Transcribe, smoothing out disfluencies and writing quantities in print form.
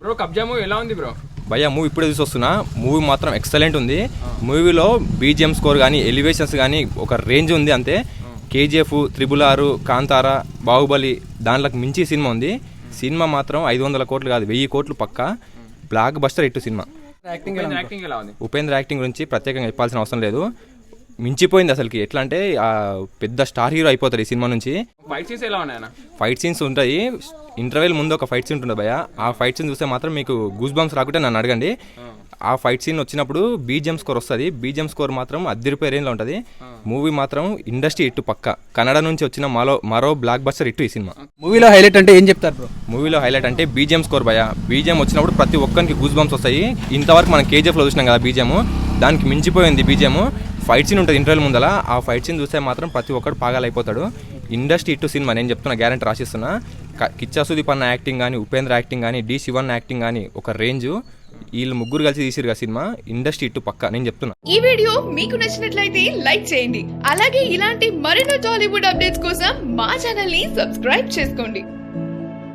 Bro కబ్జా movie ఎలా ఉంది బ్రో? భయ్యా మూవీ ఇప్పుడే చూసి వస్తున్నా. మూవీ మాత్రం ఎక్సలెంట్ ఉంది. మూవీలో బీజిఎం స్కోర్ కానీ ఎలివేషన్స్ కానీ ఒక రేంజ్ ఉంది అంతే. కేజీఎఫ్, RRR, కాంతారా, బాహుబలి దాంట్లోకి మించి సినిమా ఉంది. సినిమా మాత్రం 500 కోట్లు కాదు 1000 కోట్లు పక్కా బ్లాక్ బస్టర్ హిట్ సినిమా. యాక్టింగ్ ఎలా ఉంది? ఉపేంద్ర యాక్టింగ్ గురించి ప్రత్యేకంగా చెప్పాల్సిన అవసరం లేదు. మించిపోయింది అసలుకి. ఎట్లా అంటే పెద్ద స్టార్ హీరో అయిపోతాడు ఈ సినిమా నుంచి. ఫైట్ సీన్స్ ఎలా ఉన్నాయన్న? ఫైట్ సీన్స్ ఉంటాయి. ఇంటర్వెల్ ముందు ఒక ఫైట్ సీన్ ఉంటుంది భయ్య. ఆ ఫైట్ సీన్ చూస్తే మాత్రం మీకు గూస్ బంప్స్ రాకుంటే నన్ను అడగండి. ఆ ఫైట్ సీన్ వచ్చినప్పుడు బీజిఎం స్కోర్ వస్తుంది. బీజిఎం స్కోర్ మాత్రం అద్దరిపోయే రేంజ్లో ఉంటుంది. మూవీ మాత్రం ఇండస్ట్రీ హిట్ పక్క. కన్నడ నుంచి వచ్చిన మరో బ్లాక్ బస్టర్ హిట్ ఈ సినిమా. మూవీలో హైలైట్ అంటే ఏం చెప్తారు బ్రో? మూవీలో హైలైట్ అంటే బీజిఎం స్కోర్ భయ్య. బీజిఎం వచ్చినప్పుడు ప్రతి ఒక్కరికి గూస్ బంప్స్ వస్తాయి. ఇంతవరకు మనం కేజీఎఫ్లో చూసినాం కదా బీజిఎం, దానికి మించిపోయింది బీజిఎం. ఫైట్ సీన్ ఉంటుంది ఇంటర్వెల్ ముందల. ఆ ఫైట్ సీన్ చూస్తే మాత్రం ప్రతి ఒక్కరు పాగాలైపోతాడు. ఇండస్ట్రీ హిట్ సినిమా నేను చెప్తున్నా, గ్యారెంటీ రాసిస్తున్నా. కిచ్చా సుదీప్ అన్న యాక్టింగ్ కానీ, ఉపేంద్ర యాక్టింగ్ కానీ, డి శివన్ యాక్టింగ్ కానీ ఒక రేంజ్. వీళ్ళు ముగ్గురు కలిసి తీసిరుగా సినిమా. ఇండస్ట్రీ హిట్ పక్క నేను చెప్తున్నా. ఈ వీడియో మీకు నచ్చినట్లయితే లైక్ చేయండి. అలాగే ఇలాంటి మరెన్నో టాలీవుడ్ అప్డేట్స్ కోసం మా ఛానల్ ని సబ్స్క్రైబ్ చేసుకోండి.